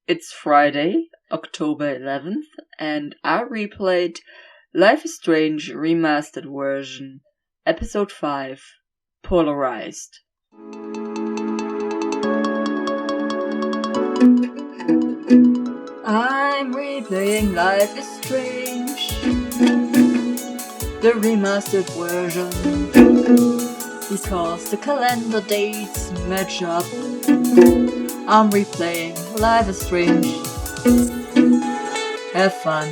It's Friday, October 11th, and I replayed Life is Strange Remastered version, Episode 5, Polarized. I'm replaying Life is Strange, the remastered version, because the calendar dates match up. I'm replaying Life is Strange. Have fun.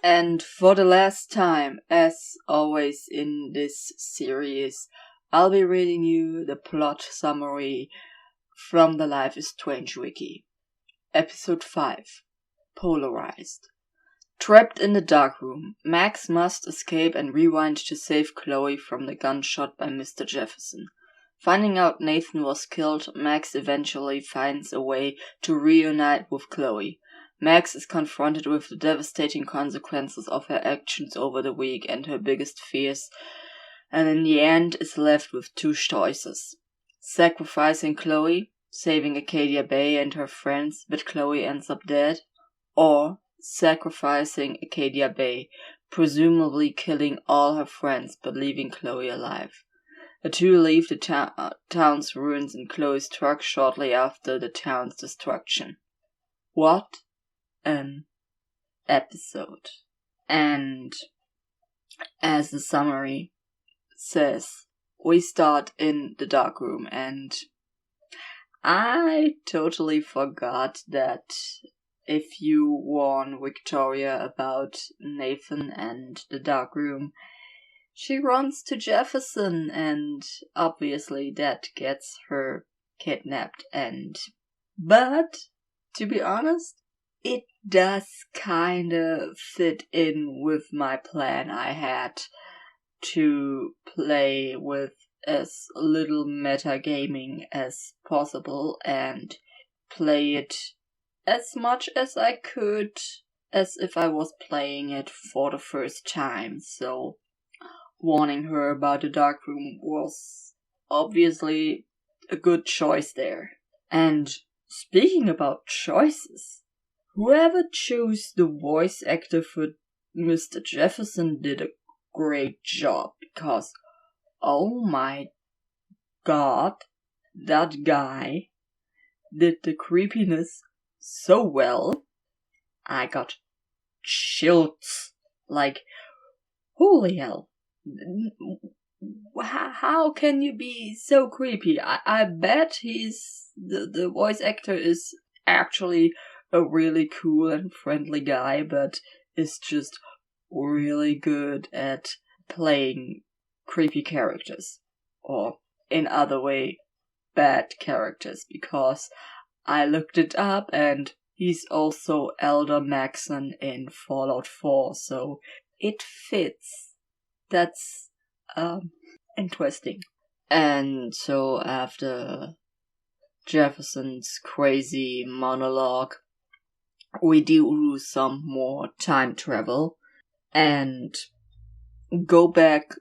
And for the last time, as always in this series, I'll be reading you the plot summary from the Life is Strange wiki. Episode 5, Polarized. Trapped in the dark room, Max must escape and rewind to save Chloe from the gunshot by Mr. Jefferson. Finding out Nathan was killed, Max eventually finds a way to reunite with Chloe. Max is confronted with the devastating consequences of her actions over the week and her biggest fears, and in the end is left with two choices. Sacrificing Chloe, saving Acadia Bay and her friends, but Chloe ends up dead, or sacrificing Acadia Bay, presumably killing all her friends but leaving Chloe alive. The two leave the town's ruins in Chloe's truck shortly after the town's destruction. What an episode. And as the summary says, we start in the dark room, and I totally forgot that if you warn Victoria about Nathan and the dark room, she runs to Jefferson, and obviously that gets her kidnapped. But to be honest, it does kinda fit in with my plan I had to play with as little metagaming as possible and play it as much as I could as if I was playing it for the first time. So warning her about the dark room was obviously a good choice there. And speaking about choices, whoever chose the voice actor for Mr. Jefferson did a great job, because oh my god, that guy did the creepiness so well. I got chills. Like, holy hell. How can you be so creepy? I bet the voice actor is actually a really cool and friendly guy, but is just really good at playing creepy characters. Or, in other way, bad characters, because I looked it up and he's also Elder Maxon in Fallout 4, so it fits. That's interesting. And so after Jefferson's crazy monologue, we do some more time travel and go back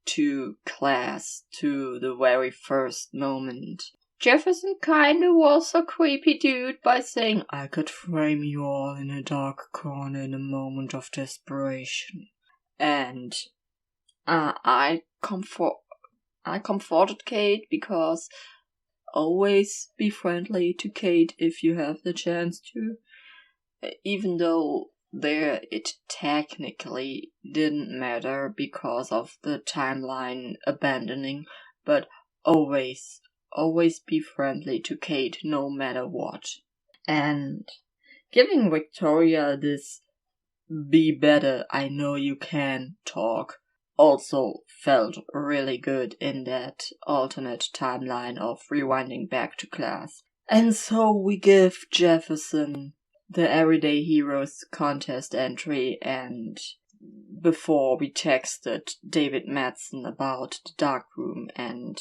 to class, to the very first moment. Jefferson kinda was a creepy dude by saying, "I could frame you all in a dark corner in a moment of desperation." And I comforted Kate, because always be friendly to Kate if you have the chance to. Even though there it technically didn't matter because of the timeline abandoning, but always be friendly to Kate no matter what. And giving Victoria this "be better, I know you can" talk also felt really good in that alternate timeline of rewinding back to class. And so we give Jefferson the Everyday Heroes contest entry, and before we texted David Madsen about the dark room, and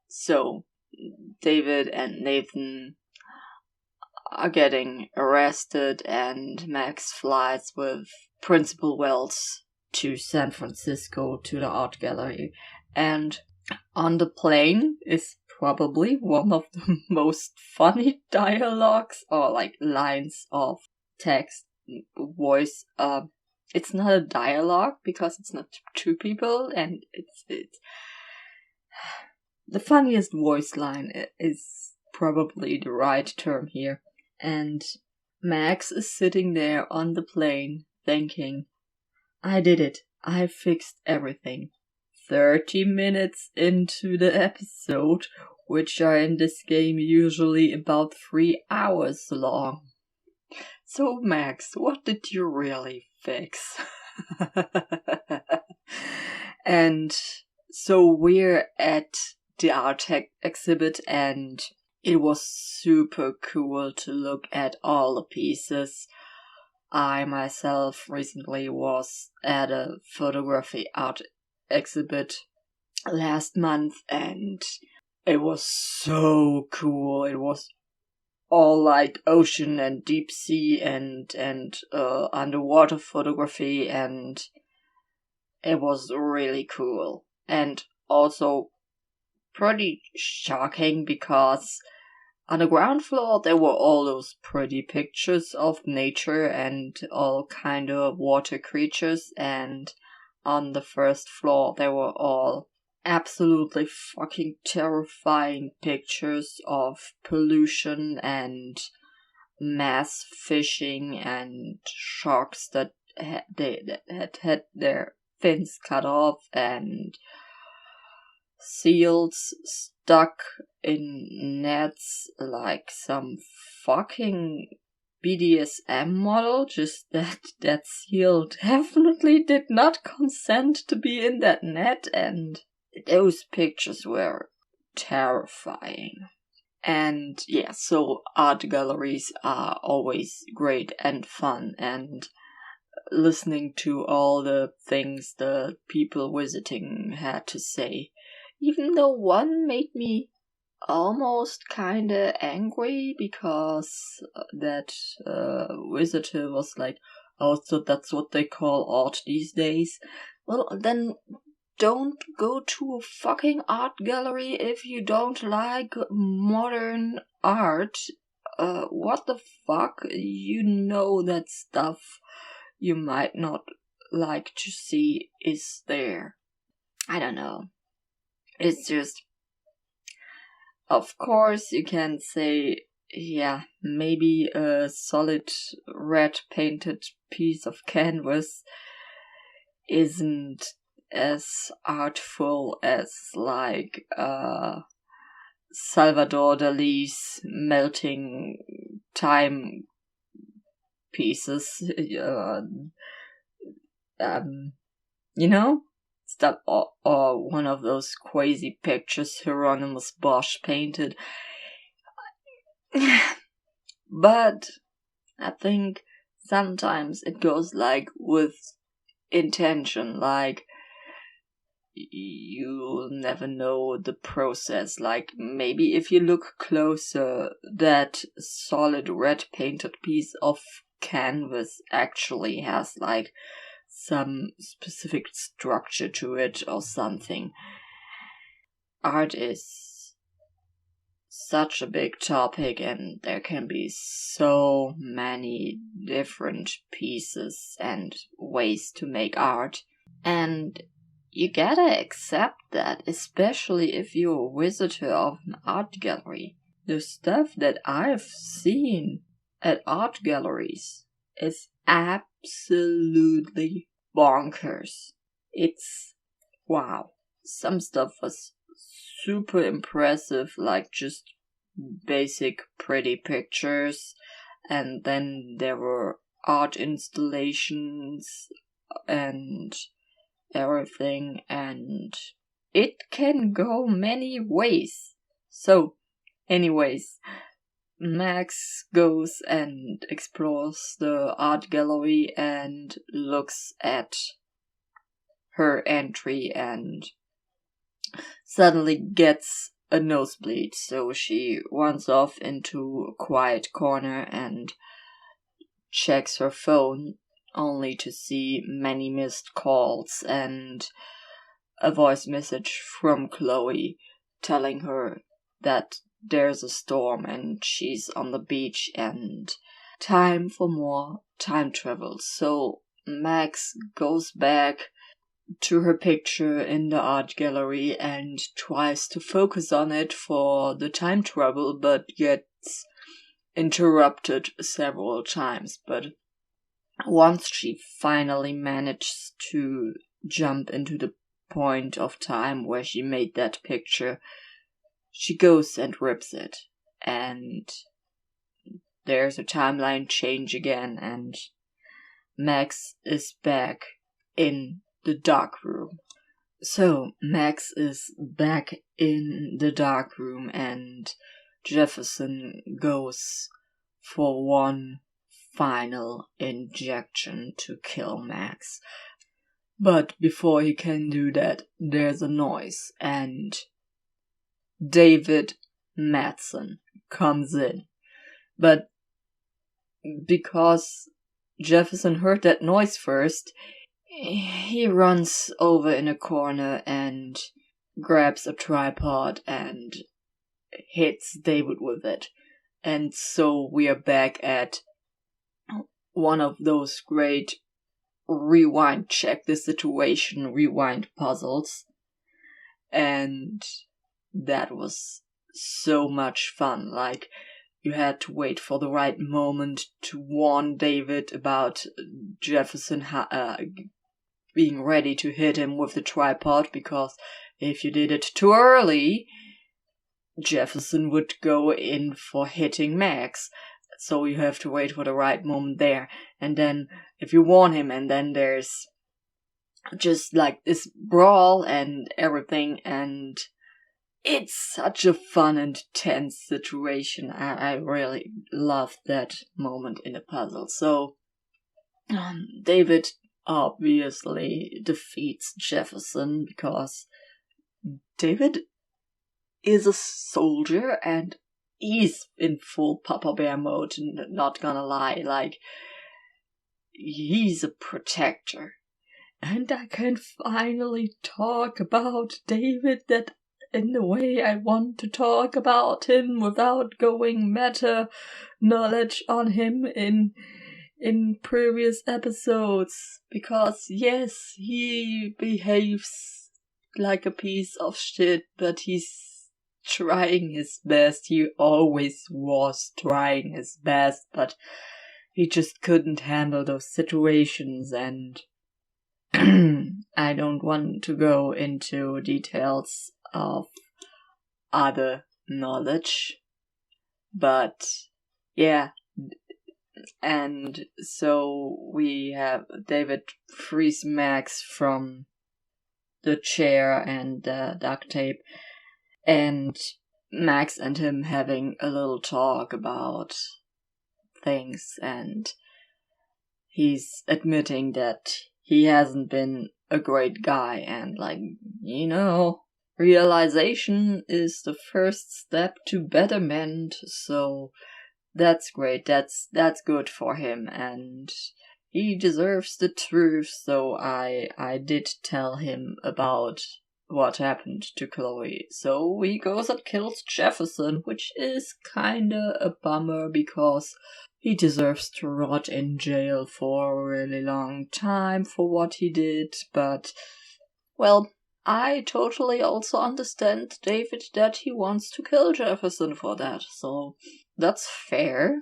so David and Nathan are getting arrested, and Max flies with Principal Wells to San Francisco to the art gallery. And On the plane is probably one of the most funny dialogues or like lines of text, voice. It's not a dialogue because it's not two people, and it's the funniest voice line is probably the right term here. And Max is sitting there on the plane thinking, I did it. I fixed everything. 30 minutes into the episode, which are in this game usually about 3 hours long. So Max, what did you really fix? And so we're at the art exhibit, and it was super cool to look at all the pieces. I myself recently was at a photography art exhibit last month, and it was so cool. It was all like ocean and deep sea and underwater photography, and it was really cool. And also pretty shocking because on the ground floor there were all those pretty pictures of nature and all kind of water creatures, and on the first floor they were all absolutely fucking terrifying pictures of pollution and mass fishing and sharks that had their fins cut off, and seals stuck in nets like some fucking BDSM model. Just that seal definitely did not consent to be in that net, and those pictures were terrifying. And yeah, so art galleries are always great and fun, and listening to all the things the people visiting had to say, even though one made me almost kinda angry because that visitor was like, oh, so that's what they call art these days? Well, then don't go to a fucking art gallery if you don't like modern art. What the fuck? You know that stuff you might not like to see is there. I don't know. It's just, of course you can say, yeah, maybe a solid red painted piece of canvas isn't as artful as like Salvador Dali's melting time pieces, you know, stuff, or one of those crazy pictures Hieronymus Bosch painted. But I think sometimes it goes like with intention, like you'll never know the process. Like maybe if you look closer, that solid red painted piece of canvas actually has like some specific structure to it or something. Art is such a big topic, and there can be so many different pieces and ways to make art, and you gotta accept that, especially if you're a visitor of an art gallery. The stuff that I've seen at art galleries is absolutely bonkers. It's wow. Some stuff was super impressive, like just basic pretty pictures, and then there were art installations and everything, and it can go many ways. So, anyways, Max goes and explores the art gallery and looks at her entry and suddenly gets a nosebleed, so she runs off into a quiet corner and checks her phone, only to see many missed calls and a voice message from Chloe telling her that there's a storm and she's on the beach and time for more time travel. So Max goes back to her picture in the art gallery and tries to focus on it for the time travel, but gets interrupted several times. But once she finally manages to jump into the point of time where she made that picture, she goes and rips it, and there's a timeline change again, and Max is back in the dark room. So Max is back in the dark room, and Jefferson goes for one final injection to kill Max. But before he can do that, there's a noise, and David Madsen comes in. But because Jefferson heard that noise first, he runs over in a corner and grabs a tripod and hits David with it. And so we are back at one of those great rewind, check the situation, rewind puzzles. And that was so much fun. Like, you had to wait for the right moment to warn David about Jefferson being ready to hit him with the tripod, because if you did it too early, Jefferson would go in for hitting Max. So you have to wait for the right moment there. And then if you warn him, and then there's just like this brawl and everything, and it's such a fun and tense situation. I really loved that moment in the puzzle. So David obviously defeats Jefferson because David is a soldier and he's in full Papa Bear mode, not gonna lie. Like, he's a protector. And I can finally talk about David that in the way I want to talk about him without going meta knowledge on him in previous episodes. Because yes, he behaves like a piece of shit, but he's trying his best. He always was trying his best, but he just couldn't handle those situations, and I don't want to go into details of other knowledge, but yeah. And so we have David frees Max from the chair and the duct tape, and Max and him having a little talk about things, and he's admitting that he hasn't been a great guy, and like, realization is the first step to betterment, so that's great, that's good for him, and he deserves the truth. So I did tell him about what happened to Chloe. So he goes and kills Jefferson, which is kinda a bummer because he deserves to rot in jail for a really long time for what he did. But, well, I totally also understand David that he wants to kill Jefferson for that. So that's fair.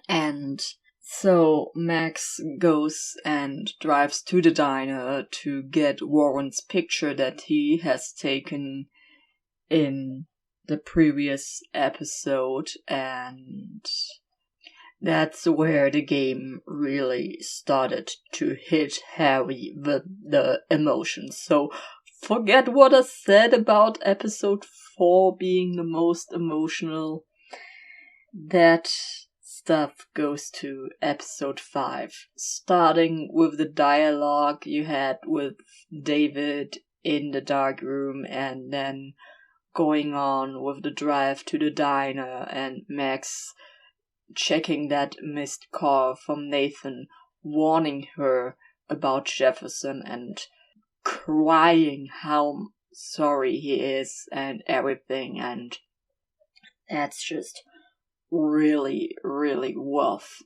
And so Max goes and drives to the diner to get Warren's picture that he has taken in the previous episode, and that's where the game really started to hit heavy with the emotions. So forget what I said about episode 4 being the most emotional. That stuff goes to episode 5, starting with the dialogue you had with David in the dark room, and then going on with the drive to the diner and Max checking that missed call from Nathan, warning her about Jefferson and crying how sorry he is and everything, and that's just really, really rough.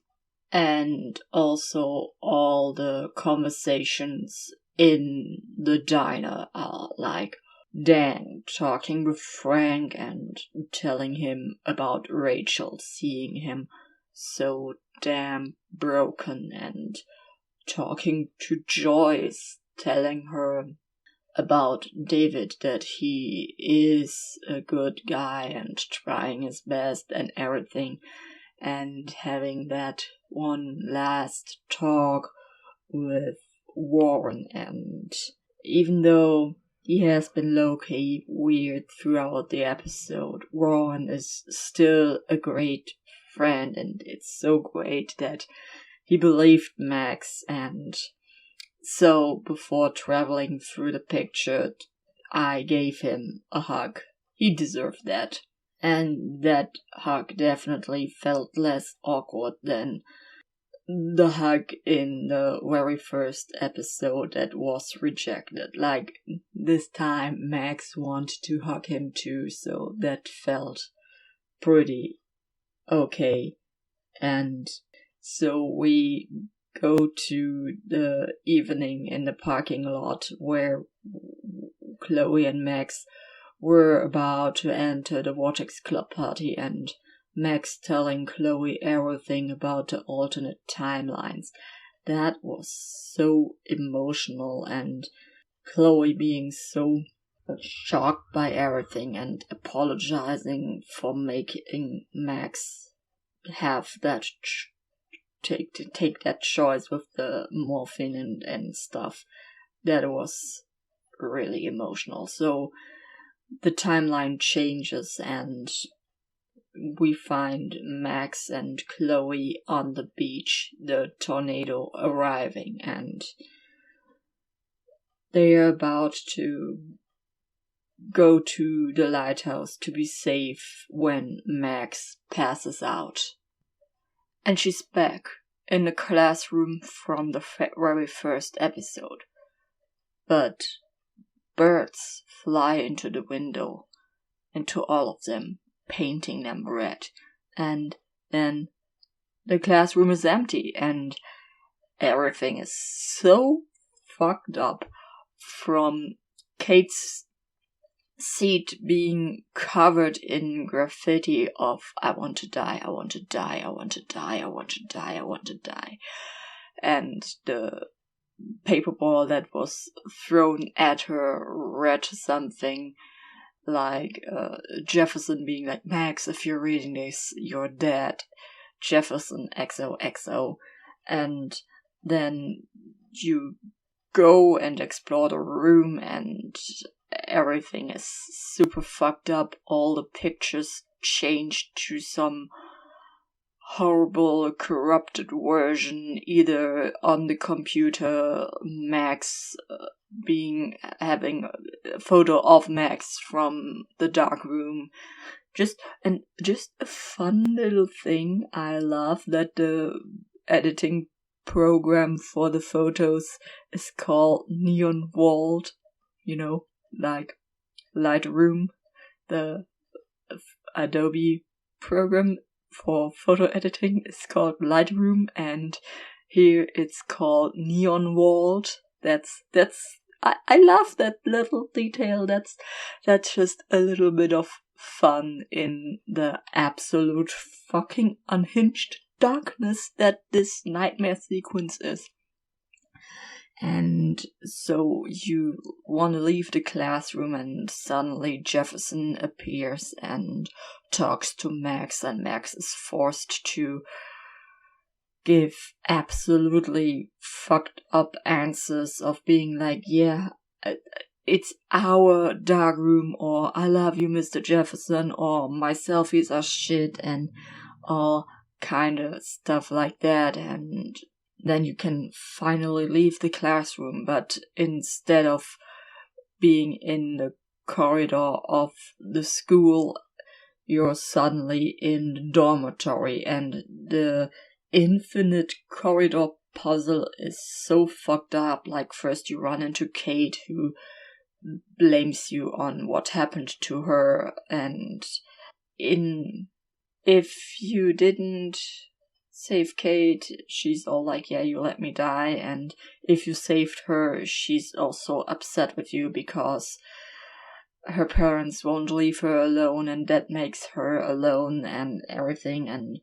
And also all the conversations in the diner are like Dan talking with Frank and telling him about Rachel, seeing him so damn broken, and talking to Joyce, telling her about David, that he is a good guy and trying his best and everything, and having that one last talk with Warren. And even though he has been low-key weird throughout the episode, Warren is still a great friend, and it's so great that he believed Max. And so before traveling through the picture, I gave him a hug. He deserved that. And that hug definitely felt less awkward than the hug in the very first episode that was rejected. Like, this time Max wanted to hug him too, so that felt pretty okay. And so we go to the evening in the parking lot where Chloe and Max were about to enter the Vortex Club party, and Max telling Chloe everything about the alternate timelines. That was so emotional, and Chloe being so shocked by everything and apologizing for making Max have that take that choice with the morphine and stuff. That was really emotional. So the timeline changes, and we find Max and Chloe on the beach, the tornado arriving, and they are about to go to the lighthouse to be safe when Max passes out. And she's back in the classroom from the very first episode. But birds fly into the window, into all of them, painting them red. And then the classroom is empty, and everything is so fucked up, from Kate's seat being covered in graffiti of "I want to die, I want to die, I want to die, I want to die, I want to die," and the paper ball that was thrown at her read something like Jefferson being like, "Max, if you're reading this, you're dead. Jefferson XOXO." And then you go and explore the room, and everything is super fucked up. All the pictures changed to some horrible, corrupted version, either on the computer, Max having a photo of Max from the dark room. Just a fun little thing. I love that the editing program for the photos is called Neon World, like Lightroom, the Adobe program for photo editing is called Lightroom, and here it's called Neon World. I love that little detail. That's just a little bit of fun in the absolute fucking unhinged darkness that this nightmare sequence is. And so you want to leave the classroom, and suddenly Jefferson appears and talks to Max, and Max is forced to give absolutely fucked up answers of being like, "Yeah, it's our dark room," or "I love you, Mr. Jefferson," or "my selfies are shit," and all kind of stuff like that. And then you can finally leave the classroom, but instead of being in the corridor of the school, you're suddenly in the dormitory, and the infinite corridor puzzle is so fucked up. Like, first you run into Kate, who blames you on what happened to her, and if you didn't save Kate, she's all like, yeah, you let me die, and if you saved her, she's also upset with you because her parents won't leave her alone, and that makes her alone and everything. And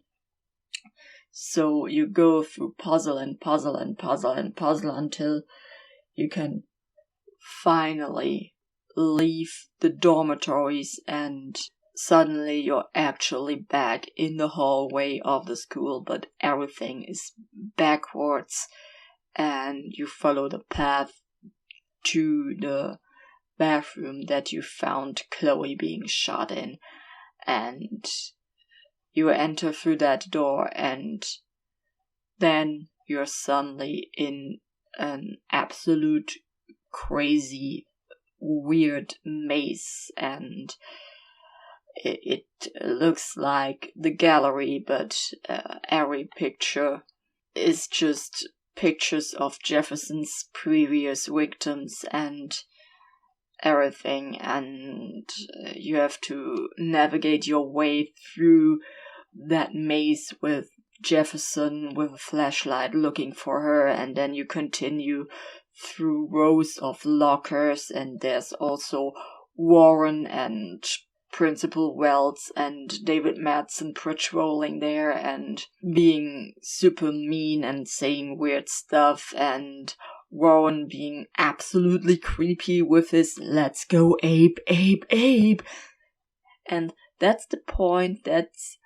so you go through puzzle and puzzle and puzzle and puzzle until you can finally leave the dormitories, and suddenly you're actually back in the hallway of the school, but everything is backwards, and you follow the path to the bathroom that you found Chloe being shot in, and you enter through that door, and then you're suddenly in an absolute crazy, weird maze, and it looks like the gallery, but every picture is just pictures of Jefferson's previous victims and everything, and you have to navigate your way through that maze with Jefferson with a flashlight looking for her, and then you continue through rows of lockers, and there's also Warren and Principal Wells and David Madsen patrolling there and being super mean and saying weird stuff, and Warren being absolutely creepy with his "let's go Abe, Abe, Abe." And that's the point. That's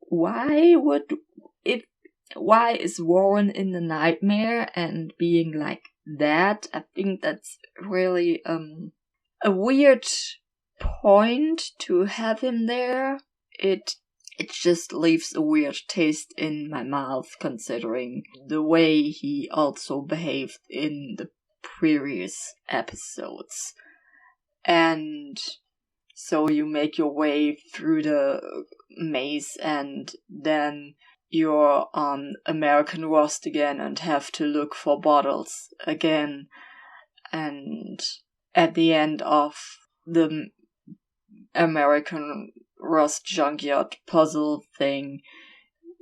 why is Warren in the nightmare and being like that? I think that's really a weird point to have him there. It just leaves a weird taste in my mouth, considering the way he also behaved in the previous episodes. And so you make your way through the maze, and then you're on American Rust again and have to look for bottles again. And at the end of the American Rust junkyard puzzle thing,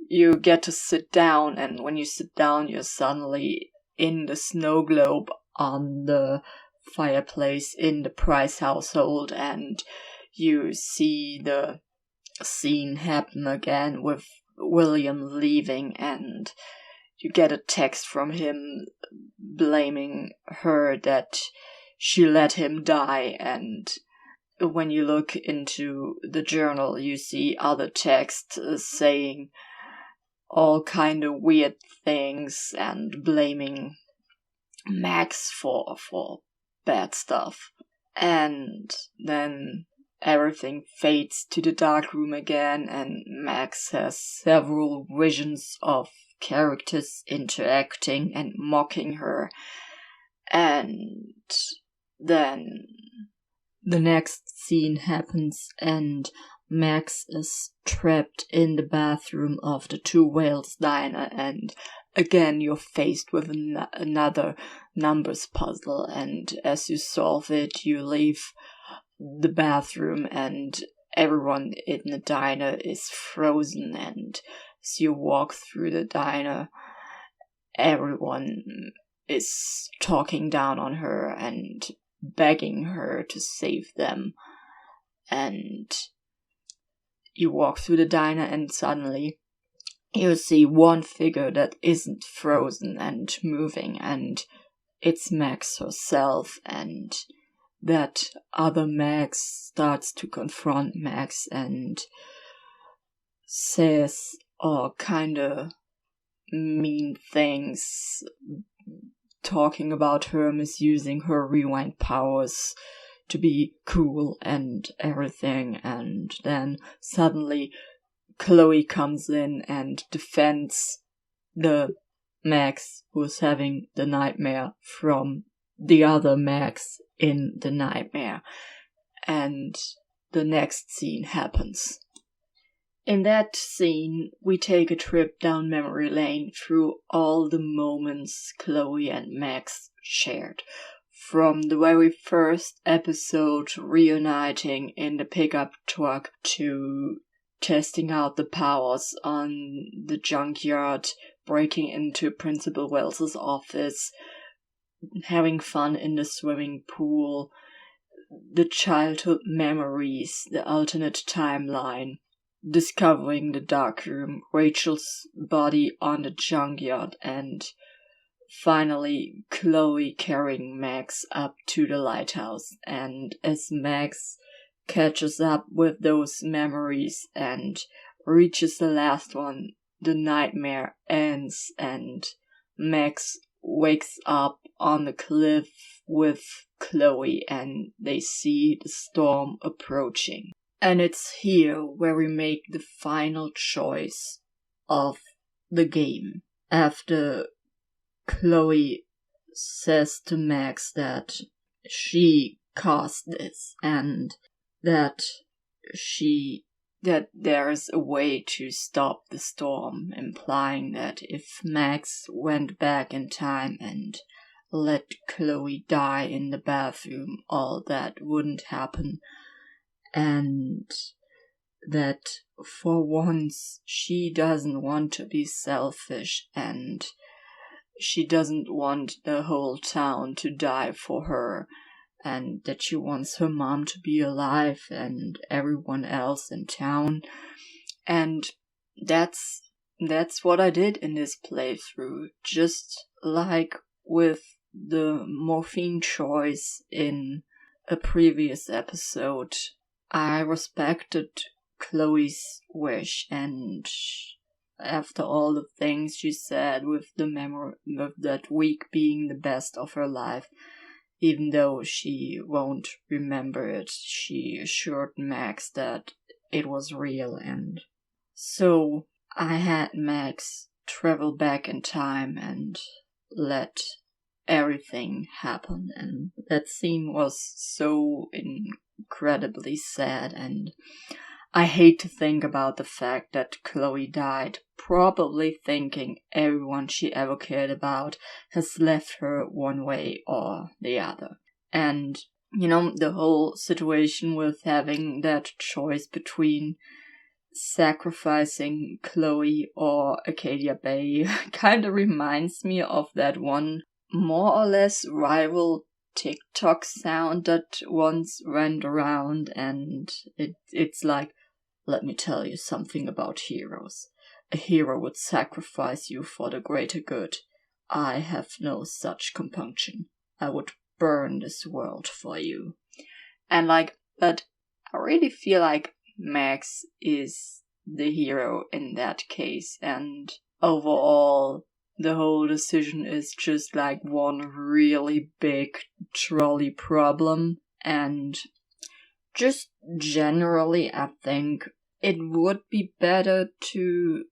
you get to sit down, and when you sit down, you're suddenly in the snow globe on the fireplace in the Price household, and you see the scene happen again with William leaving, and you get a text from him blaming her that she let him die, and when you look into the journal, you see other texts saying all kind of weird things and blaming Max for bad stuff. And then everything fades to the dark room again, and Max has several visions of characters interacting and mocking her. And then the next scene happens, and Max is trapped in the bathroom of the Two Whales diner, and again you're faced with another numbers puzzle, and as you solve it, you leave the bathroom, and everyone in the diner is frozen, and as you walk through the diner, everyone is talking down on her and begging her to save them. And you walk through the diner, and suddenly you see one figure that isn't frozen and moving, and it's Max herself, and that other Max starts to confront Max and says all kinda mean things, talking about her misusing her rewind powers to be cool and everything. And then suddenly Chloe comes in and defends the Max who's having the nightmare from the other Max in the nightmare. And the next scene happens. In that scene, we take a trip down memory lane through all the moments Chloe and Max shared. From the very first episode reuniting in the pickup truck to testing out the powers on the junkyard, breaking into Principal Wells's office, having fun in the swimming pool, the childhood memories, the alternate timeline, discovering the darkroom, Rachel's body on the junkyard, and finally Chloe carrying Max up to the lighthouse. And as Max catches up with those memories and reaches the last one, the nightmare ends and Max wakes up on the cliff with Chloe and they see the storm approaching. And it's here where we make the final choice of the game. After Chloe says to Max that she caused this and that there's a way to stop the storm, implying that if Max went back in time and let Chloe die in the bathroom, all that wouldn't happen, and that for once she doesn't want to be selfish and she doesn't want the whole town to die for her, and that she wants her mom to be alive and everyone else in town. And that's what I did in this playthrough. Just like with the morphine choice in a previous episode, I respected Chloe's wish, and after all the things she said, with the memory of that week being the best of her life, even though she won't remember it, she assured Max that it was real. And so I had Max travel back in time and let everything happen. And that scene was so incredibly sad, and I hate to think about the fact that Chloe died, probably thinking everyone she ever cared about has left her one way or the other. And, the whole situation with having that choice between sacrificing Chloe or Arcadia Bay kind of reminds me of that one more or less rival TikTok sound that once went around, and it's like, let me tell you something about heroes. A hero would sacrifice you for the greater good. I have no such compunction. I would burn this world for you. And but I really feel like Max is the hero in that case, and overall the whole decision is just like one really big trolley problem. And just generally, I think it would be better to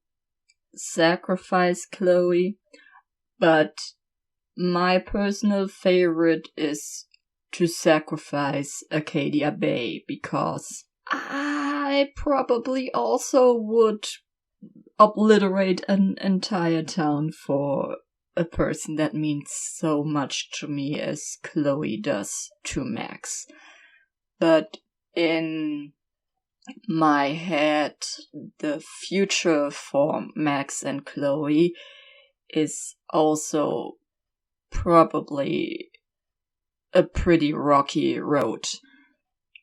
sacrifice Chloe, but my personal favorite is to sacrifice Arcadia Bay, because I probably also would obliterate an entire town for a person that means so much to me as Chloe does to Max. But in my head, the future for Max and Chloe is also probably a pretty rocky road.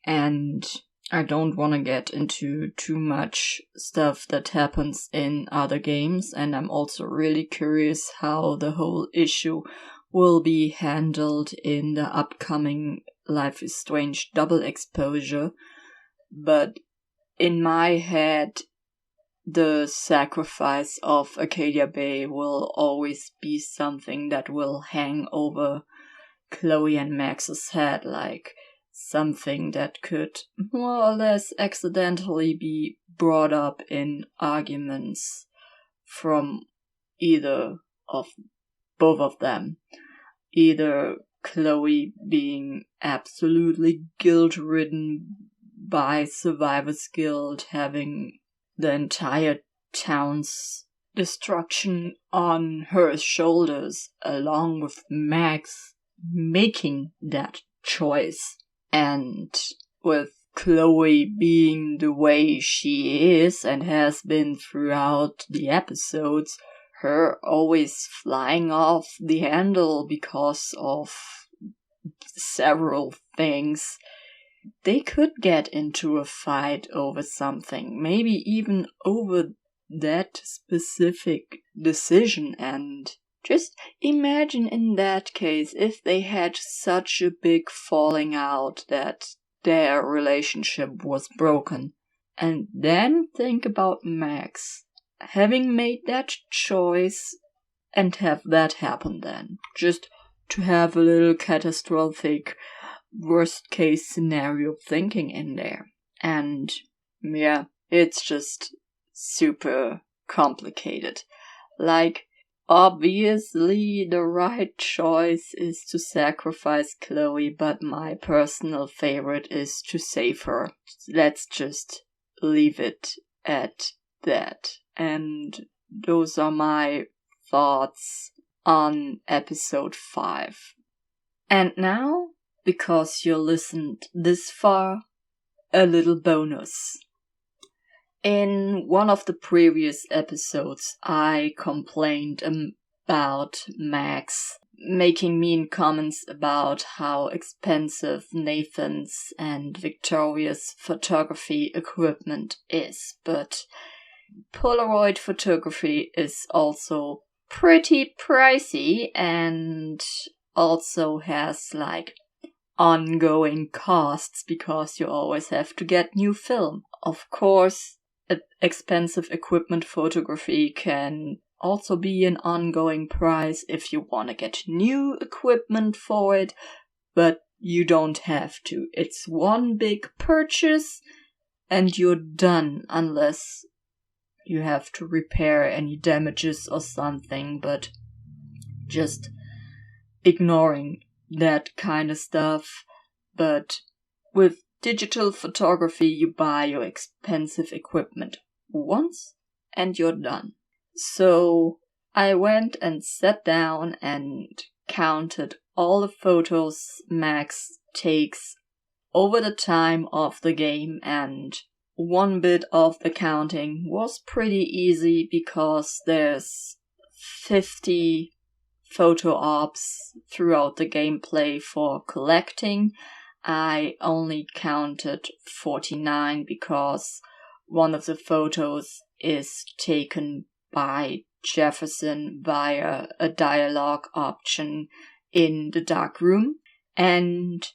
And I don't want to get into too much stuff that happens in other games, and I'm also really curious how the whole issue will be handled in the upcoming Life is Strange double exposure. But in my head, the sacrifice of Arcadia Bay will always be something that will hang over Chloe and Max's head, like something that could more or less accidentally be brought up in arguments from either of both of them. Either Chloe being absolutely guilt-ridden by survivor's guilt, having the entire town's destruction on her shoulders, along with Max making that choice. And with Chloe being the way she is and has been throughout the episodes, her always flying off the handle because of several things, they could get into a fight over something, maybe even over that specific decision. And just imagine in that case if they had such a big falling out that their relationship was broken. And then think about Max having made that choice and have that happen then. Just to have a little catastrophic worst case scenario thinking in there. And yeah, it's just super complicated. Like, obviously the right choice is to sacrifice Chloe, but my personal favorite is to save her. Let's just leave it at that. And those are my thoughts on episode 5. And now, because you listened this far, a little bonus. In one of the previous episodes, I complained about Max making mean comments about how expensive Nathan's and Victoria's photography equipment is, but Polaroid photography is also pretty pricey and also has like ongoing costs because you always have to get new film. Of course, expensive equipment photography can also be an ongoing price if you want to get new equipment for it, but you don't have to. It's one big purchase and you're done unless you have to repair any damages or something, but just ignoring that kind of stuff. But with digital photography, you buy your expensive equipment once and you're done. So I went and sat down and counted all the photos Max takes over the time of the game, and one bit of the counting was pretty easy because there's 50 photo ops throughout the gameplay for collecting. I only counted 49 because one of the photos is taken by Jefferson via a dialogue option in the dark room. And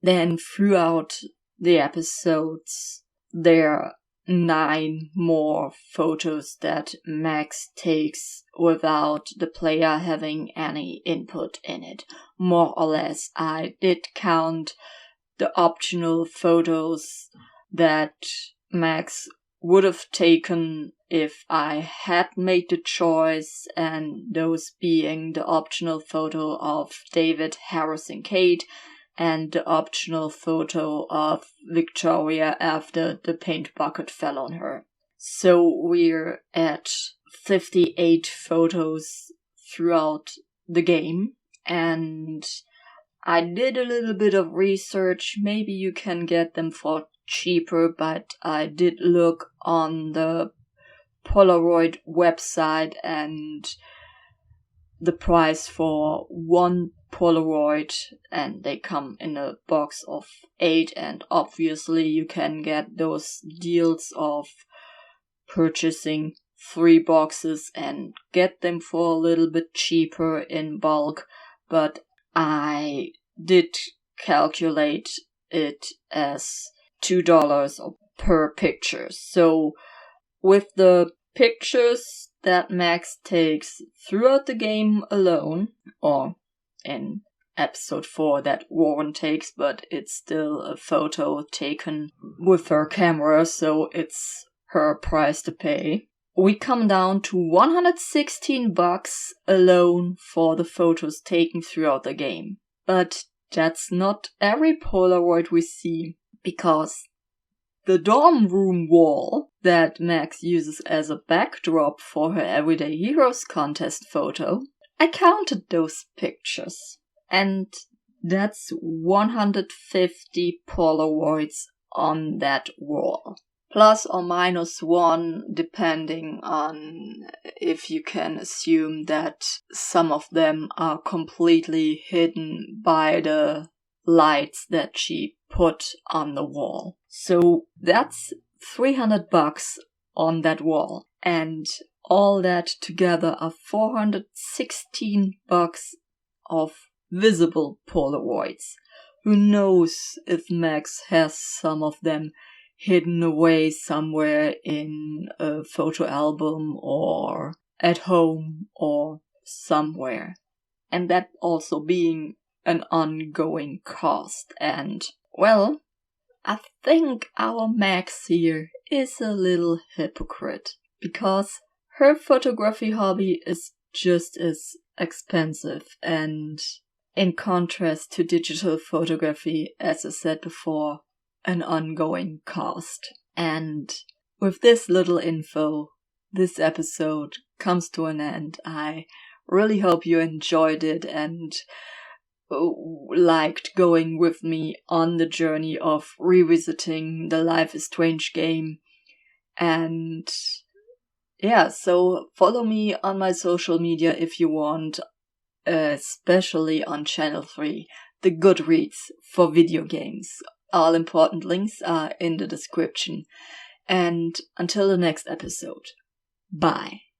then throughout the episodes, there are 9 more photos that Max takes without the player having any input in it. More or less, I did count the optional photos that Max would have taken if I had made the choice, and those being the optional photo of David harassing Kate and the optional photo of Victoria after the paint bucket fell on her. So we're at 58 photos throughout the game, and I did a little bit of research. Maybe you can get them for cheaper, but I did look on the Polaroid website, and the price for one Polaroid, and they come in a box of 8, and obviously you can get those deals of purchasing 3 boxes and get them for a little bit cheaper in bulk, but I did calculate it as $2 per picture. So with the pictures that Max takes throughout the game alone, or in episode 4 that Warren takes, but it's still a photo taken with her camera, so it's her price to pay. We come down to $116 alone for the photos taken throughout the game. But that's not every Polaroid we see, because the dorm room wall that Max uses as a backdrop for her Everyday Heroes contest photo. I counted those pictures, and that's 150 Polaroids on that wall. Plus or minus one, depending on if you can assume that some of them are completely hidden by the lights that she put on the wall. So that's $300 on that wall. And all that together are $416 of visible Polaroids. Who knows if Max has some of them hidden away somewhere in a photo album or at home or somewhere. And that also being an ongoing cost. And, well, I think our Max here is a little hypocrite, because her photography hobby is just as expensive, and in contrast to digital photography, as I said before, an ongoing cost. And with this little info, this episode comes to an end. I really hope you enjoyed it and liked going with me on the journey of revisiting the Life is Strange game. And yeah, so follow me on my social media if you want, especially on Channel 3, the Goodreads for video games. All important links are in the description. And until the next episode, bye.